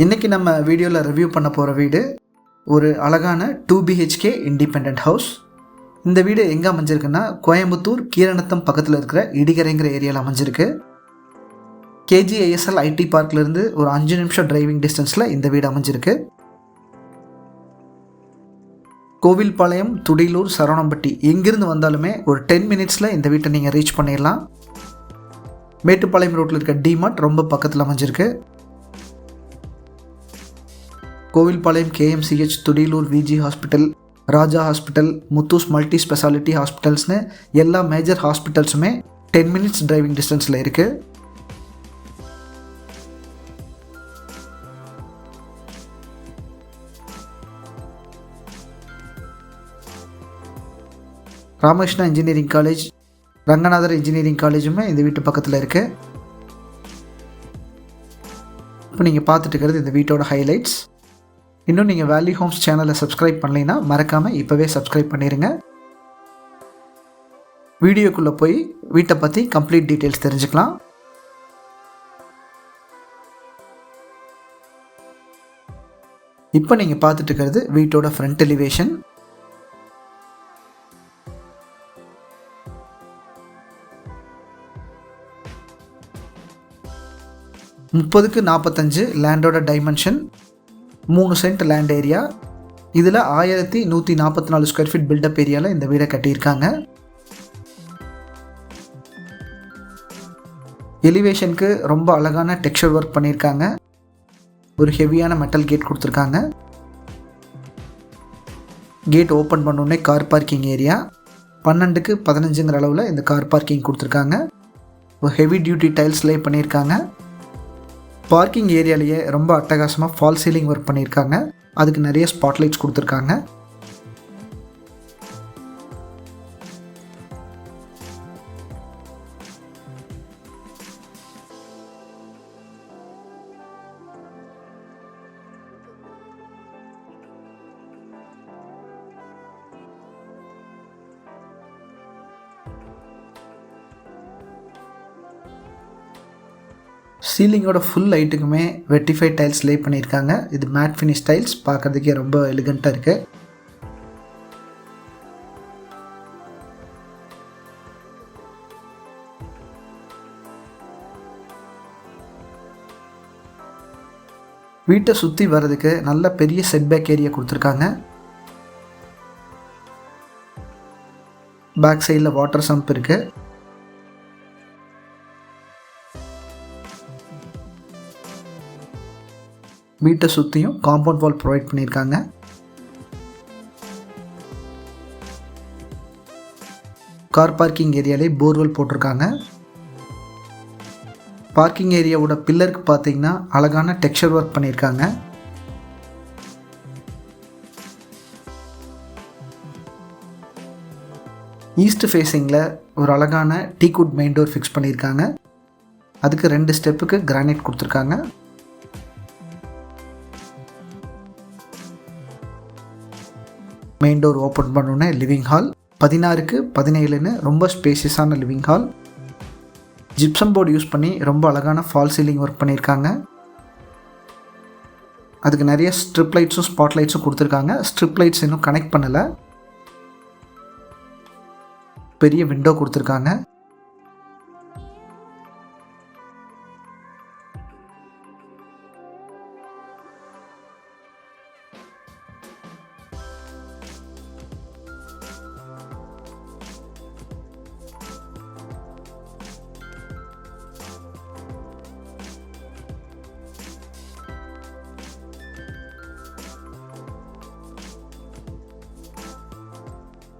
இன்றைக்கி நம்ம வீடியோவில் ரிவ்யூ பண்ண போகிற வீடு ஒரு அழகான 2 BHK இண்டிபெண்ட் ஹவுஸ். இந்த வீடு எங்கே அமைஞ்சிருக்குன்னா கோயம்புத்தூர் கீரநத்தம் பக்கத்தில் இருக்கிற இடிகரைங்கிற ஏரியாவில் அமைஞ்சிருக்கு. KGISL IT பார்க்லேருந்து ஒரு 5 நிமிஷம் டிரைவிங் டிஸ்டன்ஸில் இந்த வீடு அமைஞ்சிருக்கு. கோவில்பாளையம், துடிலூர், சரவணம்பட்டி எங்கிருந்து வந்தாலுமே ஒரு 10 மினிட்ஸில் இந்த வீட்டை நீங்கள் ரீச் பண்ணிடலாம். மேட்டுப்பாளையம் ரோட்டில் இருக்க டிமார்ட் ரொம்ப பக்கத்தில் அமைஞ்சிருக்கு. Kovilpalayam KMCH, Thudiyalur VG hospital, Raja hospital, Muthus multi speciality ஹாஸ்பிட்டல்ஸ்னு எல்லா மேஜர் ஹாஸ்பிட்டல்ஸுமே 10 மினிட்ஸ் டிரைவிங் டிஸ்டன்ஸில் இருக்குது. Ramakrishna engineering college, Ranganathar engineering காலேஜுமே இந்த வீட்டு பக்கத்தில் இருக்குது. இப்போ நீங்கள் பார்த்துட்டு இருக்கிறது இந்த வீட்டோட ஹைலைட்ஸ். இன்னும் நீங்கள் வேல்யூ ஹோம்ஸ் சேனலை சப்ஸ்கிரைப் பண்ணலைன்னா மறக்காமல் இப்போவே சப்ஸ்கிரைப் பண்ணிடுங்க. வீடியோக்குள்ளே போய் வீட்டை பற்றி கம்ப்ளீட் டீட்டெயில்ஸ் தெரிஞ்சுக்கலாம். இப்போ நீங்கள் பார்த்துட்டு இருக்கிறது வீட்டோட ஃப்ரண்ட் எலிவேஷன். முப்பதுக்கு 45 லேண்டோட டைமென்ஷன், 3 சென்ட் லேண்ட் ஏரியா. இதில் 1144 ஸ்கொயர் ஃபீட் பில்டப் ஏரியாவில் இந்த வீடை கட்டியிருக்காங்க. எலிவேஷனுக்கு ரொம்ப அழகான டெக்ஸ்சர் ஒர்க் பண்ணியிருக்காங்க. ஒரு ஹெவியான மெட்டல் கேட் கொடுத்துருக்காங்க. கேட் ஓப்பன் பண்ணோடனே கார் பார்க்கிங் ஏரியா. 12க்கு 15ங்கிற அளவில் இந்த கார் பார்க்கிங் கொடுத்துருக்காங்க. ஒரு ஹெவி டியூட்டி டைல்ஸ் லே பண்ணியிருக்காங்க. பார்க்கிங் ஏரியாலேயே ரொம்ப அட்டகாசமாக ஃபால் சீலிங் ஒர்க் பண்ணியிருக்காங்க. அதுக்கு நிறைய ஸ்பாட்லைட்ஸ் கொடுத்துருக்காங்க. சீலிங்கோட ஃபுல் லைட்டுக்குமே வெட்டிஃபை டைல்ஸ் லே பண்ணியிருக்காங்க. இது மேட் ஃபினிஷ் டைல்ஸ், பார்க்குறதுக்கே ரொம்ப எலிகண்ட்டாக இருக்குது. வீட்டை சுற்றி வர்றதுக்கு நல்ல பெரிய செட்பேக் ஏரியா கொடுத்துருக்காங்க. பேக் சைடில் வாட்டர் சம்ப் இருக்குது. வீட்டை சுற்றியும் காம்பவுண்ட் வால் ப்ரொவைட் பண்ணியிருக்காங்க. கார் பார்க்கிங் ஏரியாலே போர்வெல் போட்டிருக்காங்க. பார்க்கிங் ஏரியாவோட பில்லருக்கு பார்த்தீங்கன்னா அழகான டெக்ஸ்சர் ஒர்க் பண்ணியிருக்காங்க. ஈஸ்ட் ஃபேஸிங்கில் ஒரு அழகான டீக்வுட் மெயின் டோர் ஃபிக்ஸ் பண்ணியிருக்காங்க. அதுக்கு 2 ஸ்டெப்புக்கு கிரானைட் கொடுத்துருக்காங்க. மெயின் டோர் ஓப்பன் பண்ணோன்னே லிவிங் ஹால். 16க்கு 17ன்னு ரொம்ப ஸ்பேசியஸான living hall. Gypsum board use பண்ணி ரொம்ப அழகான ஃபால் சீலிங் ஒர்க் பண்ணியிருக்காங்க. அதுக்கு நிறைய ஸ்ட்ரிப் லைட்ஸும் ஸ்பாட் லைட்ஸும் கொடுத்துருக்காங்க. ஸ்ட்ரிப் லைட்ஸ் இன்னும் கனெக்ட் பண்ணலை. பெரிய விண்டோ கொடுத்துருக்காங்க.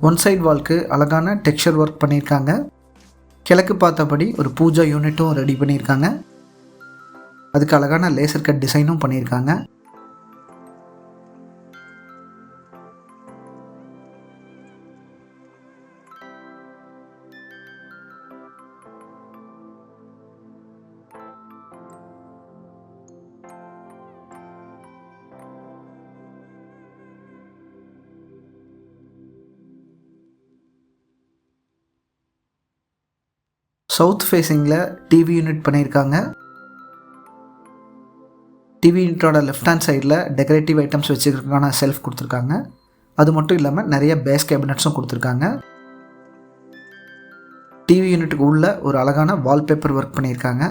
ஒன் சைட் வால்க்கு அழகான டெக்ஸ்சர் ஒர்க் பண்ணியிருக்காங்க. கிழக்கு பார்த்தபடி ஒரு பூஜா யூனிட்டும் ரெடி பண்ணியிருக்காங்க. அதுக்கு அழகான லேசர் கட் டிசைனும் பண்ணியிருக்காங்க. சவுத் ஃபேஸிங்கில் டிவி யூனிட் பண்ணியிருக்காங்க. டிவி யூனிட்டோட லெஃப்ட் ஹேண்ட் சைடில் டெக்கரேட்டிவ் ஐட்டம்ஸ் வச்சுக்கிறதுக்கான செல்ஃப் கொடுத்துருக்காங்க. அது மட்டும் இல்லாமல் நிறைய பேஸ் கேபினட்ஸும் கொடுத்துருக்காங்க. டிவி யூனிட்டுக்கு உள்ள ஒரு அழகான வால்பேப்பர் ஒர்க் பண்ணியிருக்காங்க.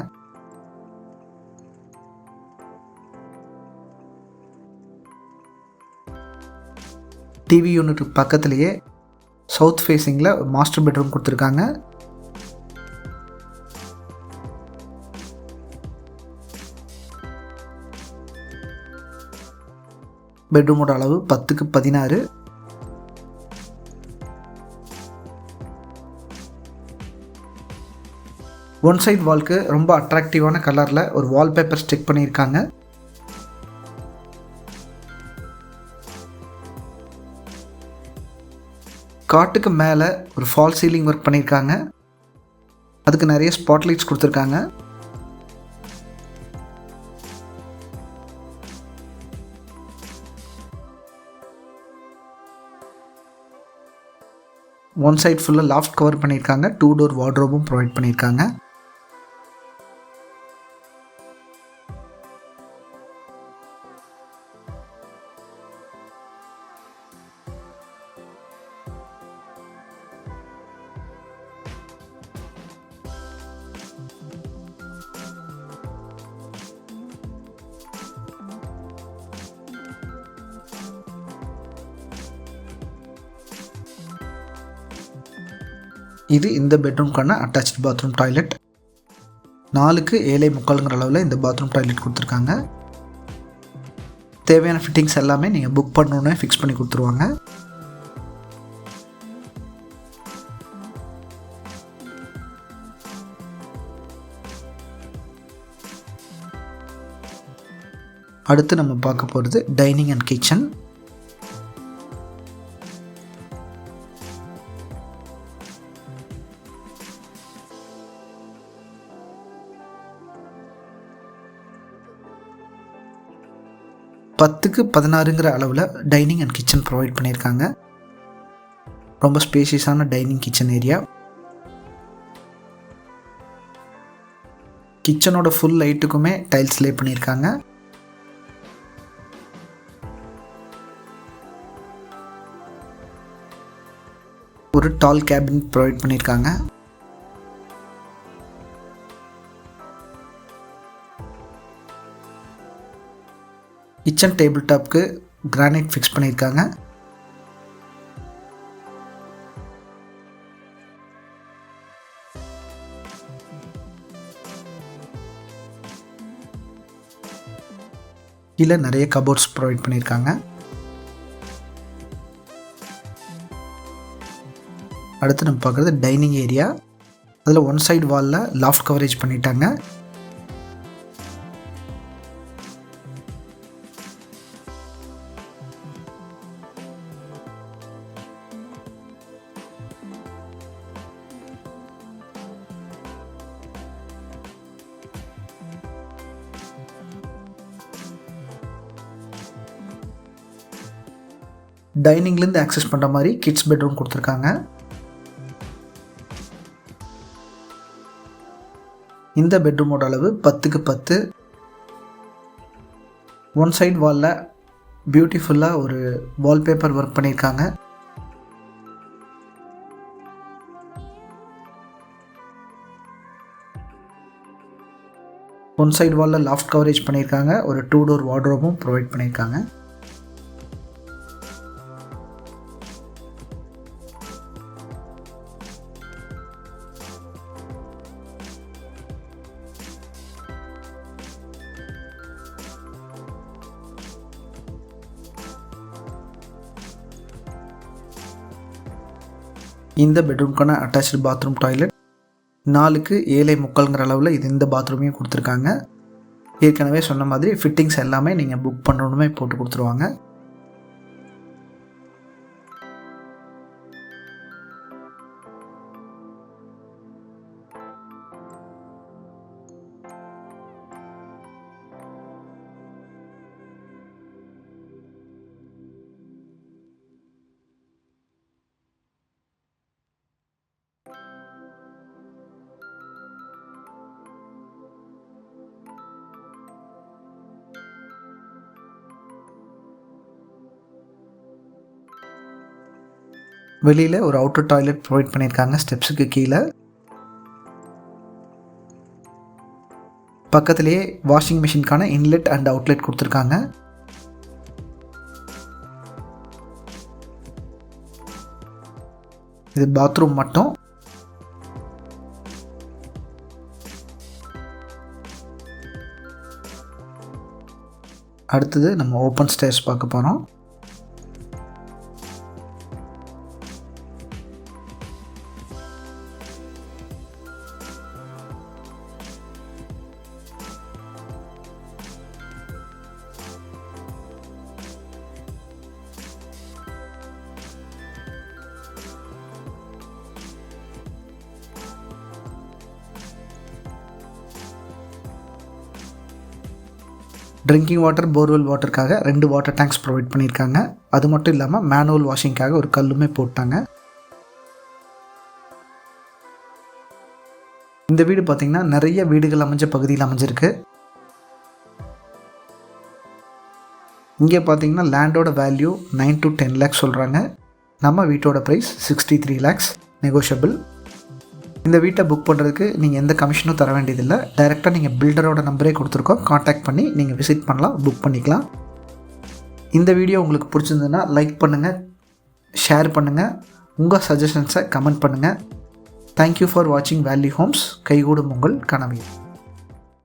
டிவி யூனிட்டுக்கு பக்கத்துலேயே சவுத் ஃபேஸிங்கில் மாஸ்டர் பெட்ரூம் கொடுத்துருக்காங்க. பெட்ரூமோட அளவு 10க்கு 16. ஒன் சைட் வால்க்கு ரொம்ப அட்ராக்டிவான கலரில் ஒரு வால்பேப்பர் ஸ்டிக் பண்ணியிருக்காங்க. காட்டுக்கு மேலே ஒரு ஃபால் சீலிங் ஒர்க் பண்ணியிருக்காங்க. அதுக்கு நிறைய ஸ்பாட்லைட்ஸ் கொடுத்துருக்காங்க. ஒன் சைட் ஃபுல்லாக லாஃப்ட் கவர் பண்ணியிருக்காங்க. 2 டோர் வார்ட்ரோபும் ப்ரொவைட் பண்ணியிருக்காங்க. இது இந்த பெட்ரூம்க்கான அட்டாச்ட் பாத்ரூம் டாய்லெட். 4க்கு 7.25 அளவில் இந்த பாத்ரூம் டாய்லெட் கொடுத்துருக்காங்க. தேவையான ஃபிட்டிங்ஸ் எல்லாமே நீங்கள் புக் பண்ணணுன்னே ஃபிக்ஸ் பண்ணி கொடுத்துருவாங்க. அடுத்து நம்ம பார்க்க போகிறது டைனிங் அண்ட் கிச்சன். பத்துக்கு 16ங்கிற அளவில் டைனிங் அண்ட் கிச்சன் ப்ரொவைட் பண்ணியிருக்காங்க. ரொம்ப ஸ்பேஷியஸான டைனிங் கிச்சன் ஏரியா. கிச்சனோட ஃபுல் லைட்டுக்குமே டைல்ஸ் லே பண்ணியிருக்காங்க. ஒரு டால் கேபின் ப்ரொவைட் பண்ணியிருக்காங்க. கிச்சன் டேபிள் டாப்க்கு கிரானைட் ஃபிக்ஸ் பண்ணியிருக்காங்க. கீழே நிறைய கபோர்ட்ஸ் ப்ரொவைட் பண்ணியிருக்காங்க. அடுத்து நம்ம பார்க்குறது டைனிங் ஏரியா. அதில் ஒன் சைடு வாலில் லாஃப்ட் கவரேஜ் பண்ணிட்டாங்க. டைனிங்லேருந்து ஆக்சஸ் பண்ணுற மாதிரி கிட்ஸ் பெட்ரூம் கொடுத்துருக்காங்க. இந்த பெட்ரூமோட அளவு 10க்கு 10. ஒன் சைட் வாலில் பியூட்டிஃபுல்லாக ஒரு வால்பேப்பர் ஒர்க் பண்ணியிருக்காங்க. ஒன் சைட் வாலில் லாஃப்ட் கவரேஜ் பண்ணியிருக்காங்க. ஒரு 2 டோர் வார்ட்ரோபும் ப்ரொவைட் பண்ணியிருக்காங்க. இந்த பெட்ரூம்க்கான அட்டாச்டு பாத்ரூம் டாய்லெட். 4க்கு 7.25 அளவில் இது இந்த பாத்ரூமையும் கொடுத்துருக்காங்க. ஏற்கனவே சொன்ன மாதிரி ஃபிட்டிங்ஸ் எல்லாமே நீங்கள் புக் பண்ணணுமே போட்டு கொடுத்துருவாங்க. வெளியில் ஒரு அவுட்டர் டாய்லெட் ப்ரொவைட் பண்ணியிருக்காங்க ஸ்டெப்ஸுக்கு கீழே. பக்கத்துலேயே வாஷிங் மிஷினுக்கான இன்லெட் அண்ட் அவுட்லெட் கொடுத்துருக்காங்க. இது பாத்ரூம் மட்டும். அடுத்தது நம்ம ஓப்பன் ஸ்டேர்ஸ் பார்க்க போகிறோம். ட்ரிங்கிங் வாட்டர், போர்வெல் வாட்டருக்காக 2 வாட்டர் டேங்க்ஸ் ப்ரொவைட் பண்ணியிருக்காங்க. அது மட்டும் இல்லாமல் மேனுவல் வாஷிங்காக ஒரு கல்லுமே போட்டாங்க. இந்த வீடு பார்த்திங்கன்னா நிறைய வீடுகள் அமைஞ்ச பகுதியில் அமைஞ்சிருக்கு. இங்கே பார்த்திங்கன்னா லேண்டோட வேல்யூ 9 to 10 lakhs சொல்கிறாங்க. நம்ம வீட்டோட ப்ரைஸ் 63 lakhs, நெகோஷியபிள். இந்த வீட்டை புக் பண்ணுறதுக்கு நீங்கள் எந்த கமிஷனும் தர வேண்டியதில்லை. டைரெக்டாக நீங்கள் பில்டரோட நம்பரே கொடுத்துருக்கோம், காண்டாக்ட் பண்ணி நீங்கள் விசிட் பண்ணலாம், புக் பண்ணிக்கலாம். இந்த வீடியோ உங்களுக்கு பிடிச்சிருந்ததுன்னா லைக் பண்ணுங்கள், ஷேர் பண்ணுங்கள், உங்கள் சஜஷன்ஸை கமெண்ட் பண்ணுங்கள். தேங்க்யூ ஃபார் வாட்சிங் வேல்யூ ஹோம்ஸ். கைகூடும் உங்கள் கனவு.